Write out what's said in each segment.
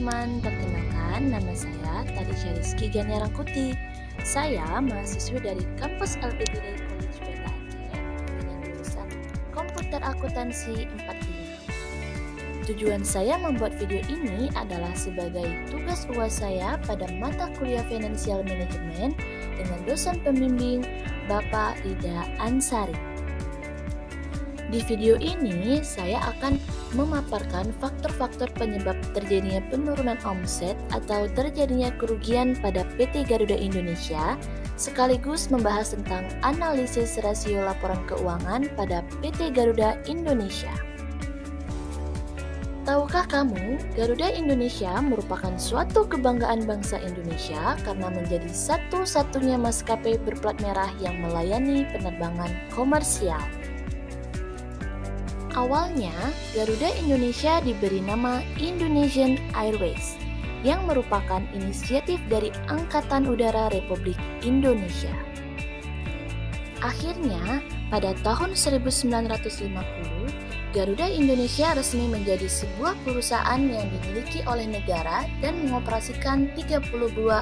teman-teman, perkenalkan nama saya Tadisha Rizky Gania Rangkuti. Saya mahasiswi dari kampus LPTD College Banda Aceh dengan jurusan Komputer Akuntansi 45. Tujuan saya membuat video ini adalah sebagai tugas UAS saya pada mata kuliah Financial Management dengan dosen pembimbing Bapak Ida Ansari. Di video ini, saya akan memaparkan faktor-faktor penyebab terjadinya penurunan omset atau terjadinya kerugian pada PT Garuda Indonesia, sekaligus membahas tentang analisis rasio laporan keuangan pada PT Garuda Indonesia. Tahukah kamu, Garuda Indonesia merupakan suatu kebanggaan bangsa Indonesia karena menjadi satu-satunya maskapai berplat merah yang melayani penerbangan komersial. Awalnya, Garuda Indonesia diberi nama Indonesian Airways, yang merupakan inisiatif dari Angkatan Udara Republik Indonesia. Akhirnya, pada tahun 1950, Garuda Indonesia resmi menjadi sebuah perusahaan yang dimiliki oleh negara dan mengoperasikan 32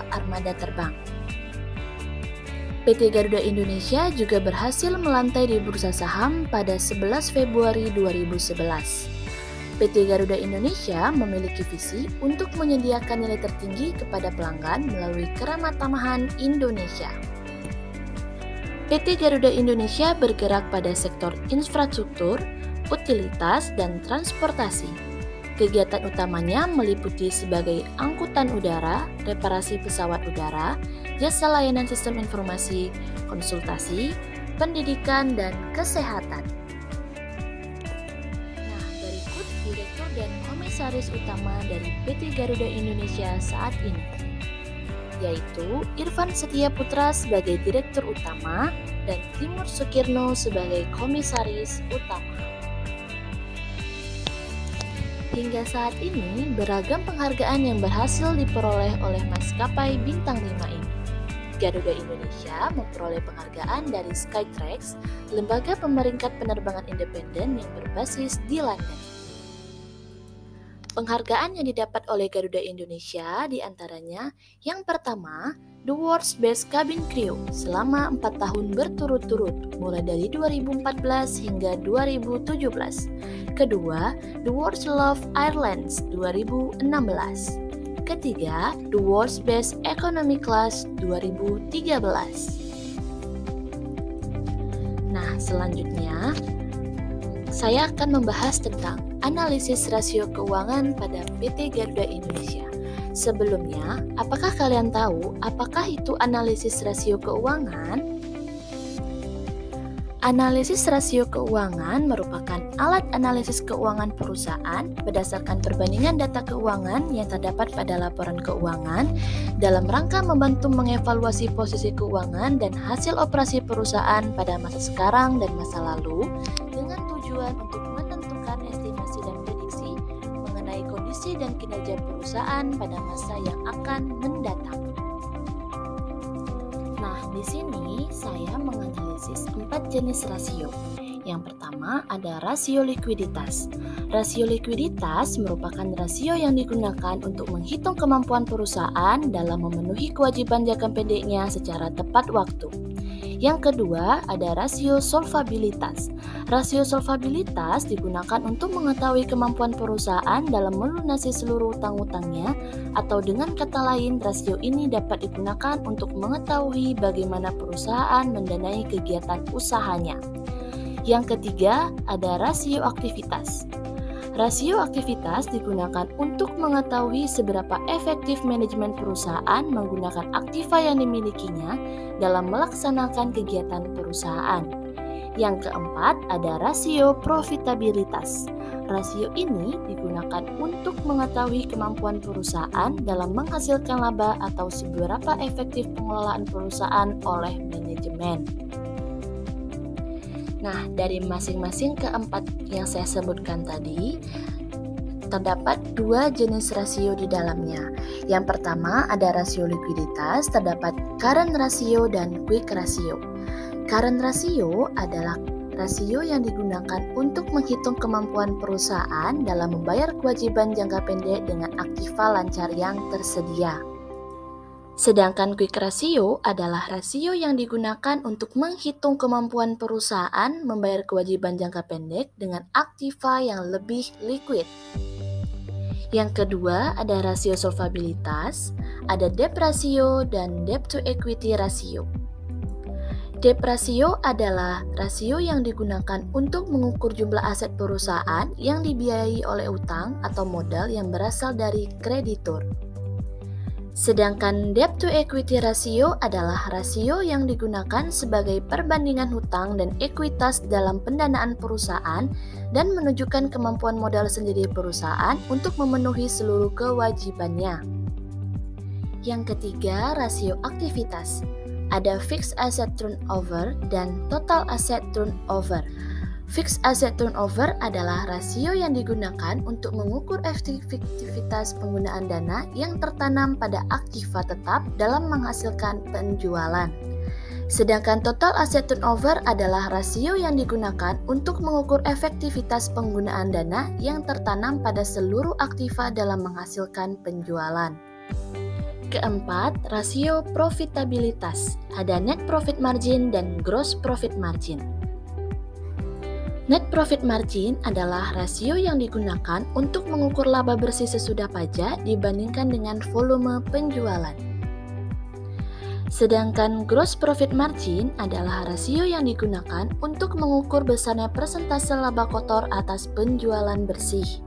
armada terbang. PT Garuda Indonesia juga berhasil melantai di bursa saham pada 11 Februari 2011. PT Garuda Indonesia memiliki visi untuk menyediakan nilai tertinggi kepada pelanggan melalui keramatamahan Indonesia. PT Garuda Indonesia bergerak pada sektor infrastruktur, utilitas, dan transportasi. Kegiatan utamanya meliputi sebagai angkutan udara, reparasi pesawat udara, jasa layanan sistem informasi, konsultasi, pendidikan, dan kesehatan. Nah, berikut Direktur dan Komisaris Utama dari PT Garuda Indonesia saat ini, yaitu Irfan Setia Putra sebagai Direktur Utama dan Timur Sukirno sebagai Komisaris Utama. Hingga saat ini, beragam penghargaan yang berhasil diperoleh oleh maskapai Bintang 5 ini. Garuda Indonesia memperoleh penghargaan dari Skytrax, lembaga pemeringkat penerbangan independen yang berbasis di London. Penghargaan yang didapat oleh Garuda Indonesia diantaranya yang pertama, The World's Best Cabin Crew selama 4 tahun berturut-turut, mulai dari 2014 hingga 2017. Kedua, The World's Love Airlines 2016. Ketiga, The World's Best Economy Class 2013. Nah, selanjutnya saya akan membahas tentang analisis rasio keuangan pada PT Garuda Indonesia. Sebelumnya, apakah kalian tahu apakah itu analisis rasio keuangan? Analisis rasio keuangan merupakan alat analisis keuangan perusahaan berdasarkan perbandingan data keuangan yang terdapat pada laporan keuangan dalam rangka membantu mengevaluasi posisi keuangan dan hasil operasi perusahaan pada masa sekarang dan masa lalu dengan tujuan untuk menentukan estimasi dan prediksi mengenai kondisi dan kinerja perusahaan pada masa yang akan mendatang. Nah, di sini saya menganalisis 4 jenis rasio. Yang pertama ada rasio likuiditas. Rasio likuiditas merupakan rasio yang digunakan untuk menghitung kemampuan perusahaan dalam memenuhi kewajiban jangka pendeknya secara tepat waktu. Yang kedua, ada rasio solvabilitas. Rasio solvabilitas digunakan untuk mengetahui kemampuan perusahaan dalam melunasi seluruh utang-utangnya, atau dengan kata lain, rasio ini dapat digunakan untuk mengetahui bagaimana perusahaan mendanai kegiatan usahanya. Yang ketiga, ada rasio aktivitas. Rasio aktivitas digunakan untuk mengetahui seberapa efektif manajemen perusahaan menggunakan aktiva yang dimilikinya dalam melaksanakan kegiatan perusahaan. Yang keempat, ada rasio profitabilitas. Rasio ini digunakan untuk mengetahui kemampuan perusahaan dalam menghasilkan laba atau seberapa efektif pengelolaan perusahaan oleh manajemen. Nah, dari masing-masing keempat yang saya sebutkan tadi, terdapat 2 jenis rasio di dalamnya. Yang pertama ada rasio likuiditas, terdapat current ratio dan quick ratio. Current ratio adalah rasio yang digunakan untuk menghitung kemampuan perusahaan dalam membayar kewajiban jangka pendek dengan aktiva lancar yang tersedia. Sedangkan quick ratio adalah rasio yang digunakan untuk menghitung kemampuan perusahaan membayar kewajiban jangka pendek dengan aktiva yang lebih liquid. Yang kedua ada rasio solvabilitas, ada debt ratio dan debt to equity ratio. Debt ratio adalah rasio yang digunakan untuk mengukur jumlah aset perusahaan yang dibiayai oleh utang atau modal yang berasal dari kreditur. Sedangkan debt to equity ratio adalah rasio yang digunakan sebagai perbandingan hutang dan ekuitas dalam pendanaan perusahaan dan menunjukkan kemampuan modal sendiri perusahaan untuk memenuhi seluruh kewajibannya. Yang ketiga, rasio aktivitas. Ada fixed asset turnover dan total asset turnover. Fixed asset turnover adalah rasio yang digunakan untuk mengukur efektivitas penggunaan dana yang tertanam pada aktiva tetap dalam menghasilkan penjualan. Sedangkan total asset turnover adalah rasio yang digunakan untuk mengukur efektivitas penggunaan dana yang tertanam pada seluruh aktiva dalam menghasilkan penjualan. Keempat, rasio profitabilitas. Ada net profit margin dan gross profit margin. Net profit margin adalah rasio yang digunakan untuk mengukur laba bersih sesudah pajak dibandingkan dengan volume penjualan. Sedangkan gross profit margin adalah rasio yang digunakan untuk mengukur besarnya persentase laba kotor atas penjualan bersih.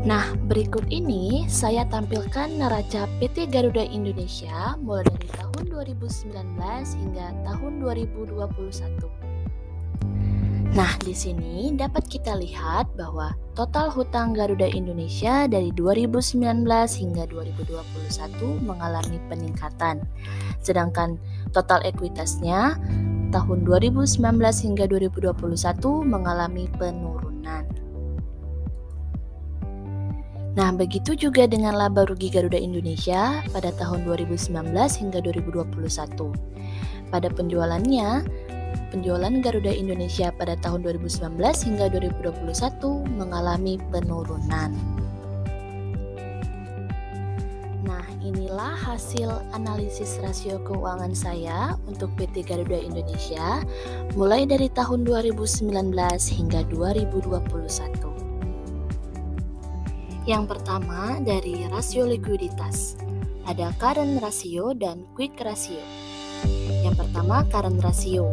Nah, berikut ini saya tampilkan neraca PT Garuda Indonesia mulai dari tahun 2019 hingga tahun 2021. Nah, di sini dapat kita lihat bahwa total hutang Garuda Indonesia dari 2019 hingga 2021 mengalami peningkatan. Sedangkan total ekuitasnya tahun 2019 hingga 2021 mengalami penurunan. Nah, begitu juga dengan laba rugi Garuda Indonesia pada tahun 2019 hingga 2021. Pada penjualan Garuda Indonesia pada tahun 2019 hingga 2021 mengalami penurunan. Nah, inilah hasil analisis rasio keuangan saya untuk PT Garuda Indonesia mulai dari tahun 2019 hingga 2021. Yang pertama dari rasio likuiditas. Ada current ratio dan quick ratio. Yang pertama, current ratio.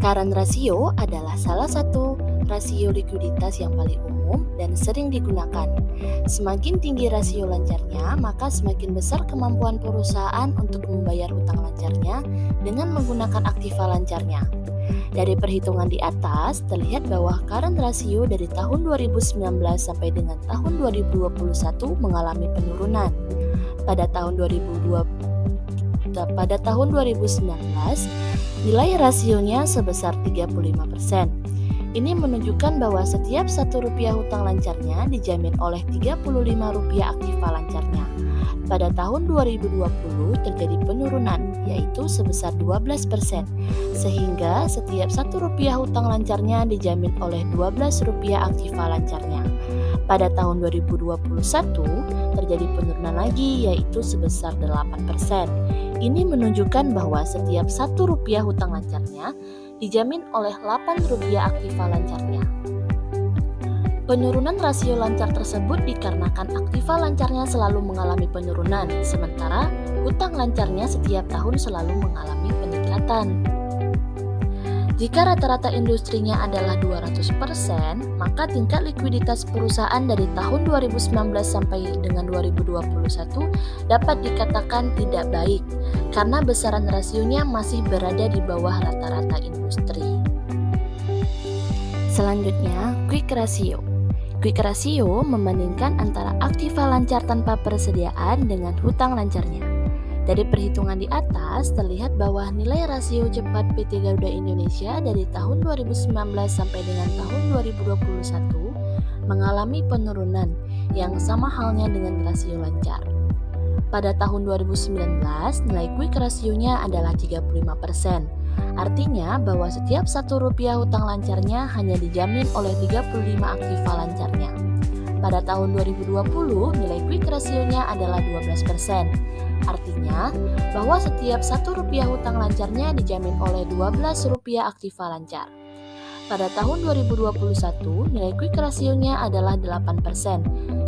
Current ratio adalah salah satu rasio likuiditas yang paling umum dan sering digunakan. Semakin tinggi rasio lancarnya, maka semakin besar kemampuan perusahaan untuk membayar hutang lancarnya dengan menggunakan aktiva lancarnya. Dari perhitungan di atas, terlihat bahwa current ratio dari tahun 2019 sampai dengan tahun 2021 mengalami penurunan. Pada tahun 2019, nilai rasionya sebesar 35%. Ini menunjukkan bahwa setiap Rp1 hutang lancarnya dijamin oleh Rp35 aktiva lancarnya. Pada tahun 2020 terjadi penurunan, yaitu sebesar 12%, sehingga setiap Rp1 hutang lancarnya dijamin oleh Rp12 aktiva lancarnya. Pada tahun 2021 terjadi penurunan lagi, yaitu sebesar 8%. Ini menunjukkan bahwa setiap Rp1 hutang lancarnya dijamin oleh Rp8 aktiva lancarnya. Penurunan rasio lancar tersebut dikarenakan aktiva lancarnya selalu mengalami penurunan, sementara hutang lancarnya setiap tahun selalu mengalami peningkatan. Jika rata-rata industrinya adalah 200%, maka tingkat likuiditas perusahaan dari tahun 2019 sampai dengan 2021 dapat dikatakan tidak baik, karena besaran rasionya masih berada di bawah rata-rata industri. Selanjutnya, quick ratio. Quick ratio membandingkan antara aktiva lancar tanpa persediaan dengan hutang lancarnya. Dari perhitungan di atas, terlihat bahwa nilai rasio cepat PT Garuda Indonesia dari tahun 2019 sampai dengan tahun 2021 mengalami penurunan yang sama halnya dengan rasio lancar. Pada tahun 2019, nilai quick rasionya adalah 35%. Artinya bahwa setiap Rp1 hutang lancarnya hanya dijamin oleh 35 aktiva lancarnya. Pada tahun 2020, nilai quick ratio-nya adalah 12%. Artinya bahwa setiap Rp1 hutang lancarnya dijamin oleh Rp12 aktiva lancar. Pada tahun 2021, nilai quick ratio-nya adalah 8%,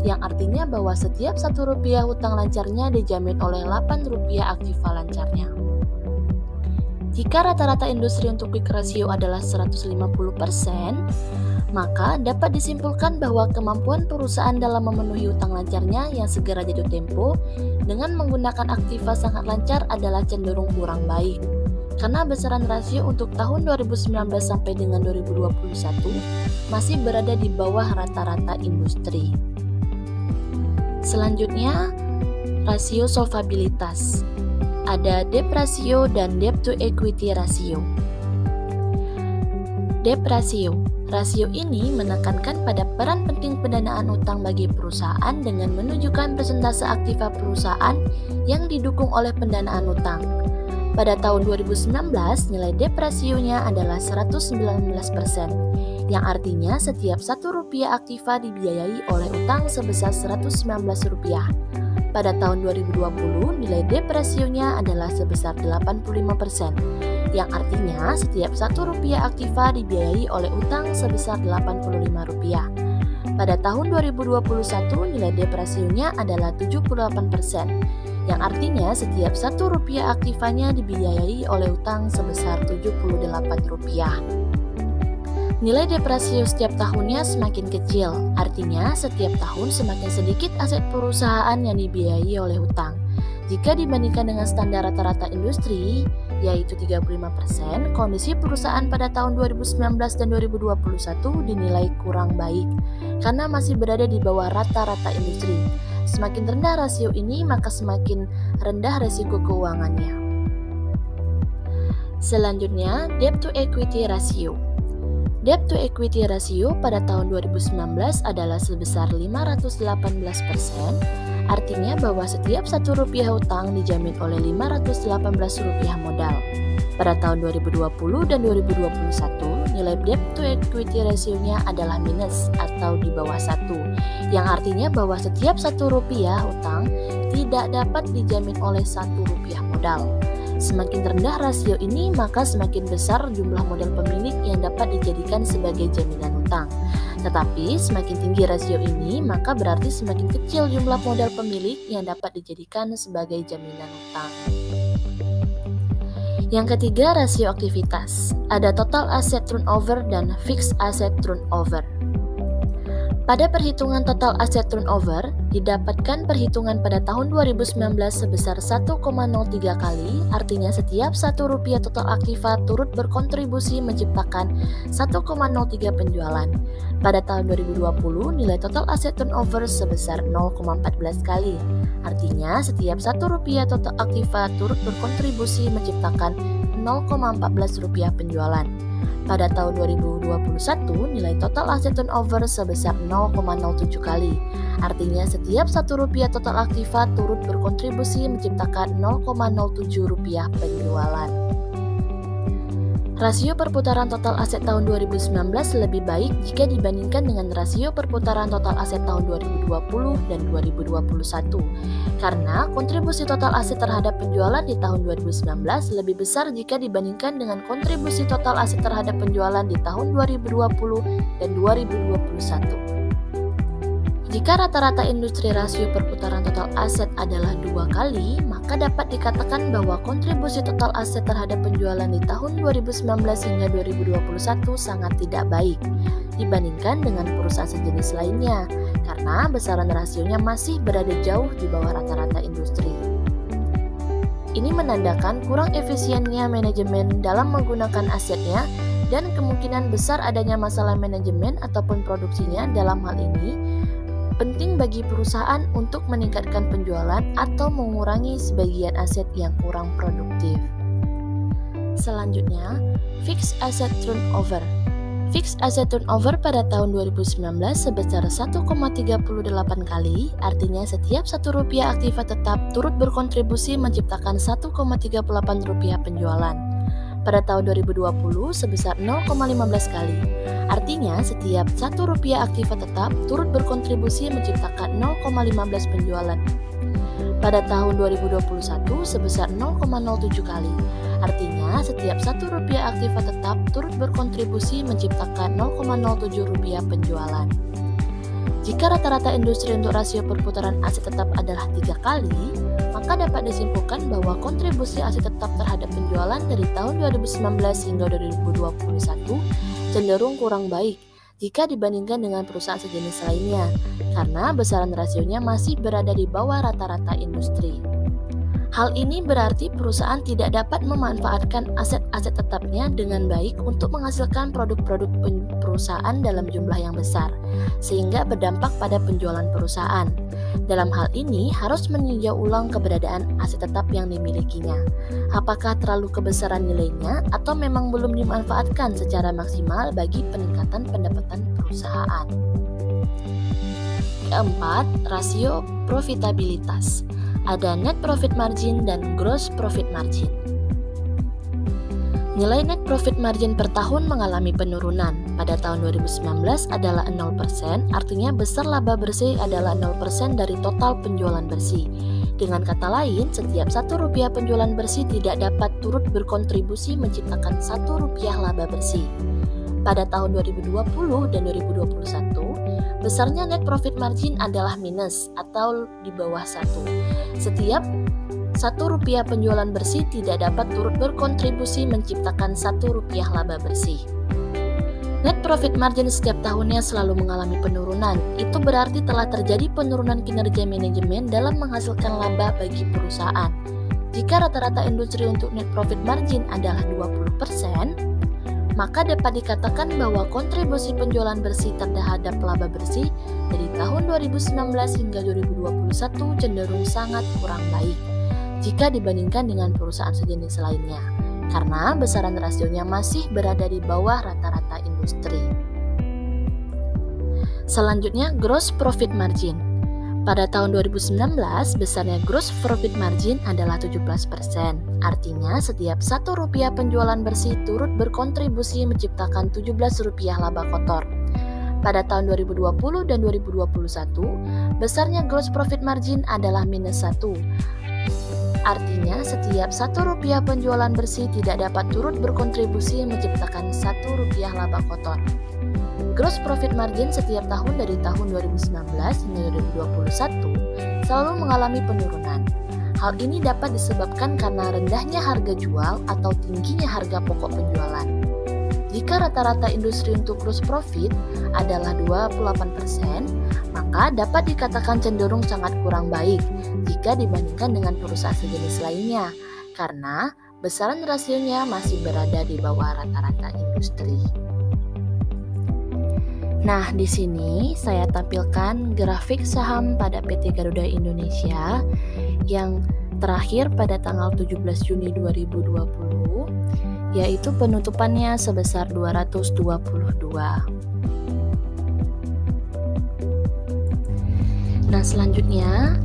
yang artinya bahwa setiap Rp1 hutang lancarnya dijamin oleh Rp8 aktiva lancarnya. Jika rata-rata industri untuk quick ratio adalah 150%, maka dapat disimpulkan bahwa kemampuan perusahaan dalam memenuhi hutang lancarnya yang segera jatuh tempo dengan menggunakan aktiva sangat lancar adalah cenderung kurang baik. Karena besaran rasio untuk tahun 2019 sampai dengan 2021 masih berada di bawah rata-rata industri. Selanjutnya, rasio solvabilitas. Ada debt ratio dan debt to equity ratio. Debt ratio. Rasio ini menekankan pada peran penting pendanaan utang bagi perusahaan dengan menunjukkan persentase aktiva perusahaan yang didukung oleh pendanaan utang. Pada tahun 2019, nilai debt ratio-nya adalah 119%, yang artinya setiap Rp1 aktiva dibiayai oleh utang sebesar Rp119. Pada tahun 2020, nilai debt ratio-nya adalah sebesar 85%, yang artinya setiap Rp1 aktiva dibiayai oleh utang sebesar Rp85. Pada tahun 2021, nilai debt ratio-nya adalah 78%, yang artinya setiap Rp1 aktivanya dibiayai oleh utang sebesar Rp78. Nilai debt ratio setiap tahunnya semakin kecil, artinya setiap tahun semakin sedikit aset perusahaan yang dibiayai oleh utang. Jika dibandingkan dengan standar rata-rata industri, yaitu 35%, kondisi perusahaan pada tahun 2019 dan 2021 dinilai kurang baik, karena masih berada di bawah rata-rata industri. Semakin rendah rasio ini, maka semakin rendah resiko keuangannya. Selanjutnya, debt to equity ratio. Debt to equity ratio pada tahun 2019 adalah sebesar 518%, artinya bahwa setiap Rp1 hutang dijamin oleh Rp518 modal. Pada tahun 2020 dan 2021, nilai debt to equity ratio-nya adalah minus atau di bawah 1, yang artinya bahwa setiap Rp1 hutang tidak dapat dijamin oleh Rp1 modal. Semakin rendah rasio ini, maka semakin besar jumlah modal pemilik yang dapat dijadikan sebagai jaminan hutang. Tetapi semakin tinggi rasio ini, maka berarti semakin kecil jumlah modal pemilik yang dapat dijadikan sebagai jaminan hutang. Yang ketiga, rasio aktivitas. Ada total asset turnover dan fixed asset turnover. Pada perhitungan total asset turnover, didapatkan perhitungan pada tahun 2019 sebesar 1,03 kali, artinya setiap Rp1 total aktiva turut berkontribusi menciptakan 1,03 penjualan. Pada tahun 2020, nilai total asset turnover sebesar 0,14 kali, artinya setiap Rp1 total aktiva turut berkontribusi menciptakan 0,14 rupiah penjualan. Pada tahun 2021, nilai total aset turnover sebesar 0,07 kali. Artinya setiap Rp1 total aktiva turut berkontribusi menciptakan 0,07 rupiah penjualan. Rasio perputaran total aset tahun 2019 lebih baik jika dibandingkan dengan rasio perputaran total aset tahun 2020 dan 2021. Karena kontribusi total aset terhadap penjualan di tahun 2019 lebih besar jika dibandingkan dengan kontribusi total aset terhadap penjualan di tahun 2020 dan 2021. Jika rata-rata industri rasio perputaran total aset adalah 2 kali, maka dapat dikatakan bahwa kontribusi total aset terhadap penjualan di tahun 2019 hingga 2021 sangat tidak baik dibandingkan dengan perusahaan sejenis lainnya, karena besaran rasionya masih berada jauh di bawah rata-rata industri. Ini menandakan kurang efisiennya manajemen dalam menggunakan asetnya dan kemungkinan besar adanya masalah manajemen ataupun produksinya. Dalam hal ini penting bagi perusahaan untuk meningkatkan penjualan atau mengurangi sebagian aset yang kurang produktif. Selanjutnya, fixed asset turnover. Fixed asset turnover pada tahun 2019 sebesar 1,38 kali, artinya setiap Rp1 aktiva tetap turut berkontribusi menciptakan 1,38 rupiah penjualan. pada tahun 2020 sebesar 0,15 kali. Artinya, setiap Rp1 aktiva tetap turut berkontribusi menciptakan 0,15 penjualan. Pada tahun 2021 sebesar 0,07 kali. Artinya, setiap Rp1 aktiva tetap turut berkontribusi menciptakan 0,07 rupiah penjualan. Jika rata-rata industri untuk rasio perputaran aset tetap adalah 3 kali, maka dapat disimpulkan bahwa kontribusi aset tetap terhadap penjualan dari tahun 2019 hingga 2021 cenderung kurang baik jika dibandingkan dengan perusahaan sejenis lainnya, karena besaran rasionya masih berada di bawah rata-rata industri. Hal ini berarti perusahaan tidak dapat memanfaatkan aset-aset tetapnya dengan baik untuk menghasilkan produk-produk perusahaan dalam jumlah yang besar, sehingga berdampak pada penjualan perusahaan. Dalam hal ini harus meninjau ulang keberadaan aset tetap yang dimilikinya. Apakah terlalu kebesaran nilainya atau memang belum dimanfaatkan secara maksimal bagi peningkatan pendapatan perusahaan. Keempat, rasio profitabilitas. Ada net profit margin dan gross profit margin. Nilai net profit margin per tahun mengalami penurunan. Pada tahun 2019 adalah 0%, artinya besar laba bersih adalah 0% dari total penjualan bersih. Dengan kata lain, setiap Rp1 penjualan bersih tidak dapat turut berkontribusi menciptakan Rp1 laba bersih. Pada tahun 2020 dan 2021, besarnya net profit margin adalah minus atau di bawah 1. Setiap Rp1 penjualan bersih tidak dapat turut berkontribusi menciptakan Rp1 laba bersih. Net profit margin setiap tahunnya selalu mengalami penurunan. Itu berarti telah terjadi penurunan kinerja manajemen dalam menghasilkan laba bagi perusahaan. Jika rata-rata industri untuk net profit margin adalah 20%, maka dapat dikatakan bahwa kontribusi penjualan bersih terhadap laba bersih dari tahun 2019 hingga 2021 cenderung sangat kurang baik jika dibandingkan dengan perusahaan sejenis lainnya, karena besaran rasionya masih berada di bawah rata-rata industri. Selanjutnya, gross profit margin. Pada tahun 2019, besarnya gross profit margin adalah 17%. Artinya, setiap Rp1 penjualan bersih turut berkontribusi menciptakan Rp17 laba kotor. Pada tahun 2020 dan 2021, besarnya gross profit margin adalah minus 1. Artinya, setiap Rp1 penjualan bersih tidak dapat turut berkontribusi menciptakan Rp1 laba kotor. Gross profit margin setiap tahun dari tahun 2019 hingga 2021 selalu mengalami penurunan. Hal ini dapat disebabkan karena rendahnya harga jual atau tingginya harga pokok penjualan. Jika rata-rata industri untuk gross profit adalah 28%, maka dapat dikatakan cenderung sangat kurang baik jika dibandingkan dengan perusahaan sejenis lainnya, karena besaran rasionya masih berada di bawah rata-rata industri. Nah, di sini saya tampilkan grafik saham pada PT Garuda Indonesia yang terakhir pada tanggal 17 Juni 2020, yaitu penutupannya sebesar 222. Nah, selanjutnya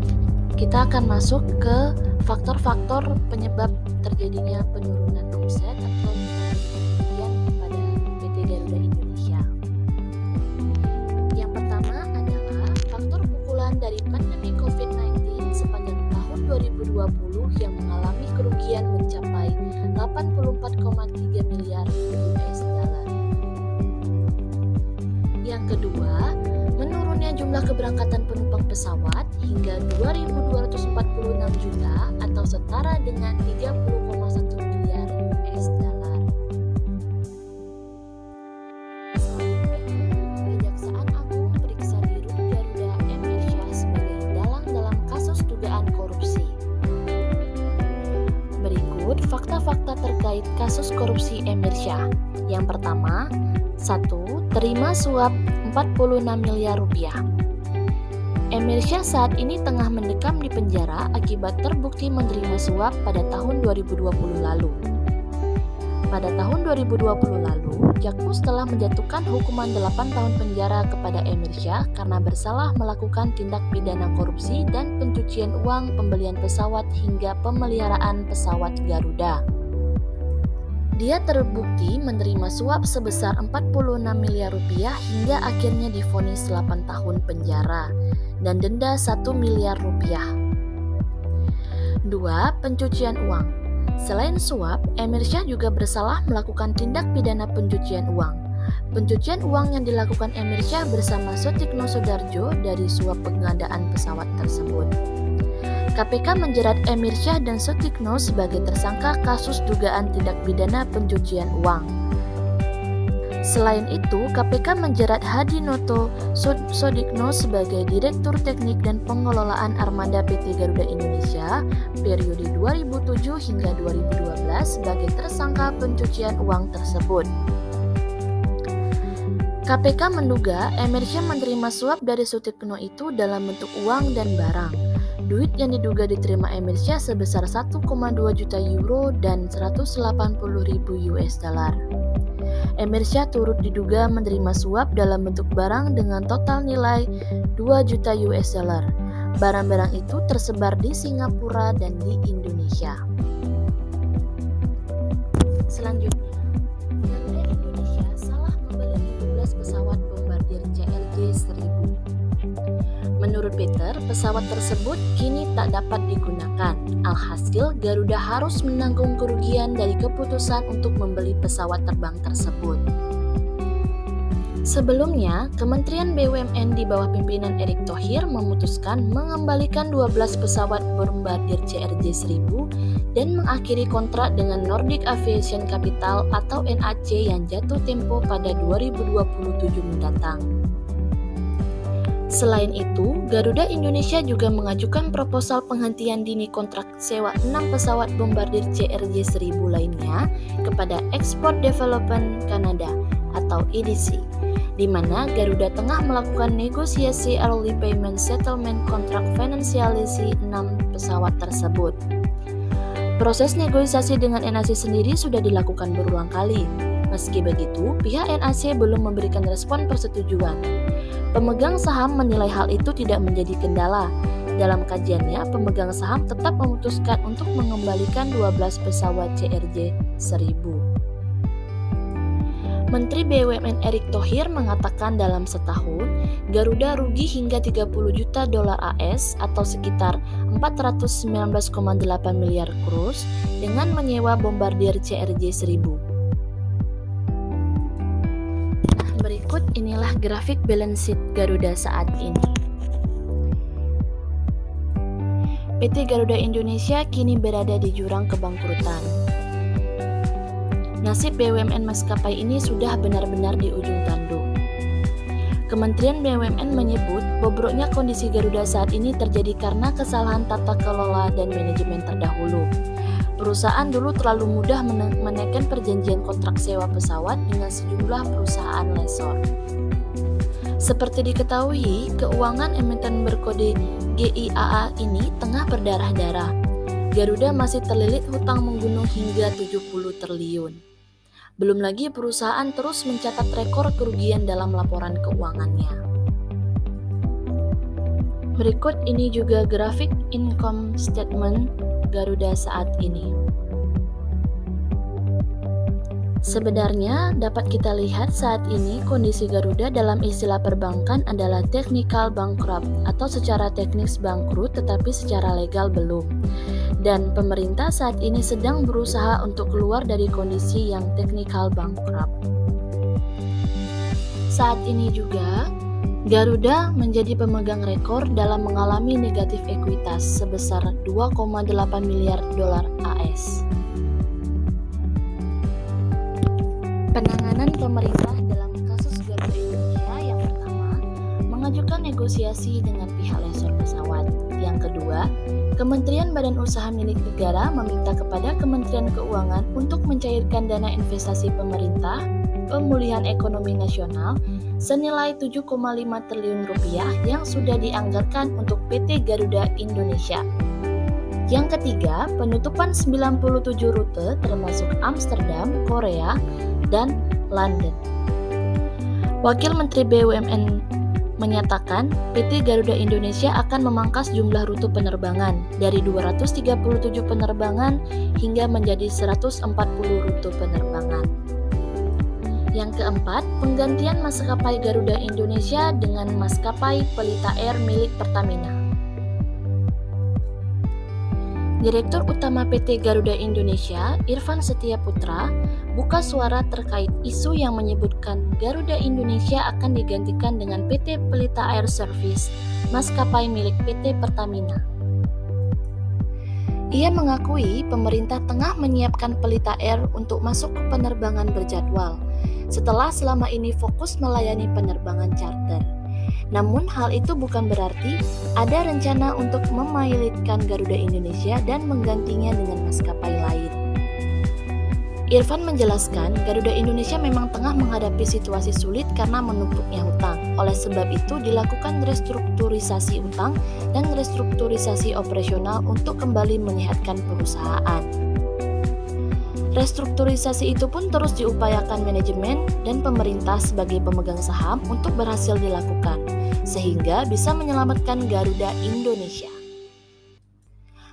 kita akan masuk ke faktor-faktor penyebab terjadinya penurunan omset atau kerugian pada PT Garuda Indonesia. Yang pertama adalah faktor pukulan dari pandemi COVID-19 sepanjang tahun 2020 yang mengalami kerugian mencapai 84,3 miliar US dollar. Yang kedua, menurunnya jumlah keberangkatan penumpang pesawat hingga 2.246 juta atau setara dengan 30,1 miliar US dollar. Kejaksaan Agung periksa Dirut Garuda Emirsya sebagai dalang dalam kasus dugaan korupsi. Berikut fakta-fakta terkait kasus korupsi Emirsya. Yang pertama, 1. Terima suap 46 miliar rupiah. Emirsya saat ini tengah mendekam di penjara akibat terbukti menerima suap pada tahun 2020 lalu. Pada tahun 2020 lalu, Jakpus telah menjatuhkan hukuman 8 tahun penjara kepada Emirsya karena bersalah melakukan tindak pidana korupsi dan pencucian uang pembelian pesawat hingga pemeliharaan pesawat Garuda. Dia terbukti menerima suap sebesar 46 miliar rupiah hingga akhirnya divonis 8 tahun penjara dan denda 1 miliar rupiah. 2. Pencucian uang. Selain suap, Emir Syah juga bersalah melakukan tindak pidana pencucian uang. Pencucian uang yang dilakukan Emir Syah bersama Sutikno Soedarjo dari suap pengadaan pesawat tersebut. KPK menjerat Emir Syah dan Sutikno sebagai tersangka kasus dugaan tindak pidana pencucian uang. Selain itu, KPK menjerat Hadinoto Sodikno sebagai Direktur Teknik dan Pengelolaan Armada PT Garuda Indonesia periode 2007 hingga 2012 sebagai tersangka pencucian uang tersebut. KPK menduga Emir Syah menerima suap dari Sutikno itu dalam bentuk uang dan barang. Duit yang diduga diterima Emir Syah sebesar 1,2 juta euro dan 180.000 US dollar. Emir Syah turut diduga menerima suap dalam bentuk barang dengan total nilai 2 juta US dollar. Barang-barang itu tersebar di Singapura dan di Indonesia. Selanjutnya, Garuda Indonesia salah membeli 17 pesawat bombardir CRJ-1000. Menurut Peter, pesawat tersebut kini tak dapat digunakan. Alhasil, Garuda harus menanggung kerugian dari keputusan untuk membeli pesawat terbang tersebut. Sebelumnya, Kementerian BUMN di bawah pimpinan Erick Thohir memutuskan mengembalikan 12 pesawat bombardir CRJ-1000 dan mengakhiri kontrak dengan Nordic Aviation Capital atau NAC yang jatuh tempo pada 2027 mendatang. Selain itu, Garuda Indonesia juga mengajukan proposal penghentian dini kontrak sewa 6 pesawat bombardir CRJ-1000 lainnya kepada Export Development Canada atau EDC, di mana Garuda tengah melakukan negosiasi early payment settlement kontrak finansialisasi 6 pesawat tersebut. Proses negosiasi dengan NAC sendiri sudah dilakukan berulang kali. Meski begitu, pihak NAC belum memberikan respon persetujuan. Pemegang saham menilai hal itu tidak menjadi kendala. Dalam kajiannya, pemegang saham tetap memutuskan untuk mengembalikan 12 pesawat CRJ-1000. Menteri BUMN Erick Thohir mengatakan dalam setahun, Garuda rugi hingga 30 juta dolar AS atau sekitar 419,8 miliar krus dengan menyewa bombardir CRJ-1000. Berikut inilah grafik balance sheet Garuda saat ini. PT Garuda Indonesia kini berada di jurang kebangkrutan. Nasib BUMN maskapai ini sudah benar-benar di ujung tanduk. Kementerian BUMN menyebut bobroknya kondisi Garuda saat ini terjadi karena kesalahan tata kelola dan manajemen terdahulu. Perusahaan dulu terlalu mudah menaikkan perjanjian kontrak sewa pesawat dengan sejumlah perusahaan lessor. Seperti diketahui, keuangan emiten berkode GIAA ini tengah berdarah-darah. Garuda masih terlilit hutang menggunung hingga 70 triliun. Belum lagi perusahaan terus mencatat rekor kerugian dalam laporan keuangannya. Berikut ini juga grafik income statement Garuda saat ini. Sebenarnya dapat kita lihat saat ini kondisi Garuda dalam istilah perbankan adalah technical bankrupt atau secara teknis bangkrut tetapi secara legal belum. Dan pemerintah saat ini sedang berusaha untuk keluar dari kondisi yang technical bankrupt. Saat ini juga Garuda menjadi pemegang rekor dalam mengalami negatif ekuitas sebesar 2,8 miliar dolar AS. Penanganan pemerintah dalam kasus Garuda Indonesia yang pertama, mengajukan negosiasi dengan pihak lessor pesawat. Yang kedua, Kementerian Badan Usaha milik negara meminta kepada Kementerian Keuangan untuk mencairkan dana investasi pemerintah pemulihan ekonomi nasional senilai 7,5 triliun rupiah yang sudah dianggarkan untuk PT Garuda Indonesia. Yang ketiga, penutupan 97 rute termasuk Amsterdam, Korea, dan London. Wakil Menteri BUMN menyatakan PT Garuda Indonesia akan memangkas jumlah rute penerbangan dari 237 penerbangan hingga menjadi 140 rute penerbangan. Yang keempat, penggantian maskapai Garuda Indonesia dengan maskapai Pelita Air milik Pertamina. Direktur Utama PT Garuda Indonesia, Irfan Setiaputra, buka suara terkait isu yang menyebutkan Garuda Indonesia akan digantikan dengan PT Pelita Air Service, maskapai milik PT Pertamina. Ia mengakui pemerintah tengah menyiapkan Pelita Air untuk masuk ke penerbangan berjadwal, setelah selama ini fokus melayani penerbangan charter. Namun hal itu bukan berarti ada rencana untuk memilotkan Garuda Indonesia dan menggantinya dengan maskapai lain. Irfan menjelaskan, Garuda Indonesia memang tengah menghadapi situasi sulit karena menumpuknya hutang. Oleh sebab itu dilakukan restrukturisasi utang dan restrukturisasi operasional untuk kembali menyehatkan perusahaan. Restrukturisasi itu pun terus diupayakan manajemen dan pemerintah sebagai pemegang saham untuk berhasil dilakukan, sehingga bisa menyelamatkan Garuda Indonesia.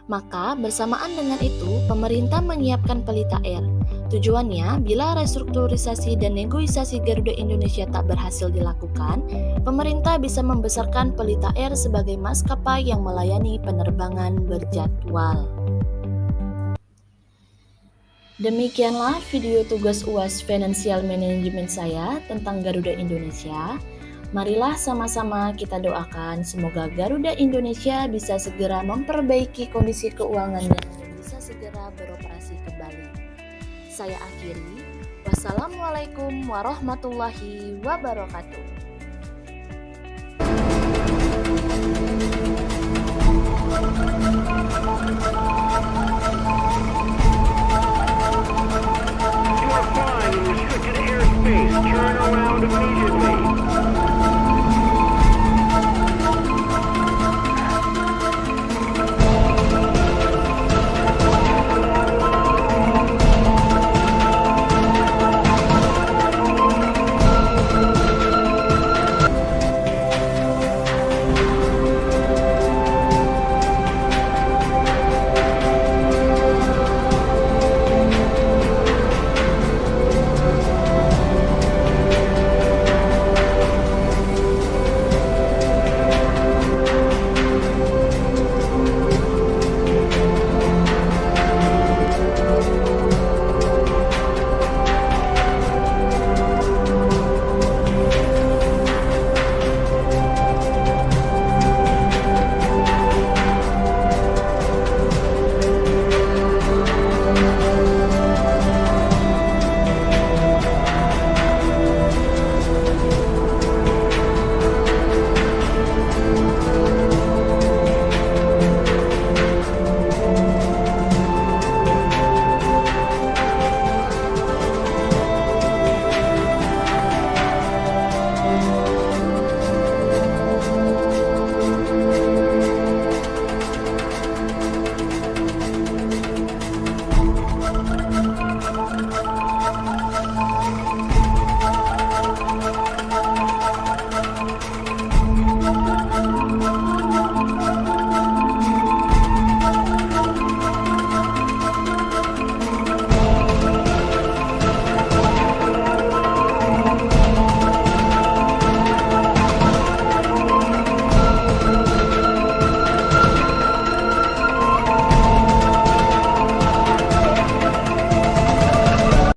Maka bersamaan dengan itu, pemerintah menyiapkan Pelita Air. Tujuannya, bila restrukturisasi dan negosiasi Garuda Indonesia tak berhasil dilakukan, pemerintah bisa membesarkan Pelita Air sebagai maskapai yang melayani penerbangan berjadwal. Demikianlah video tugas UAS Financial Management saya tentang Garuda Indonesia. Marilah sama-sama kita doakan semoga Garuda Indonesia bisa segera memperbaiki kondisi keuangannya dan bisa segera beroperasi kembali. Saya akhiri. Wassalamualaikum warahmatullahi wabarakatuh.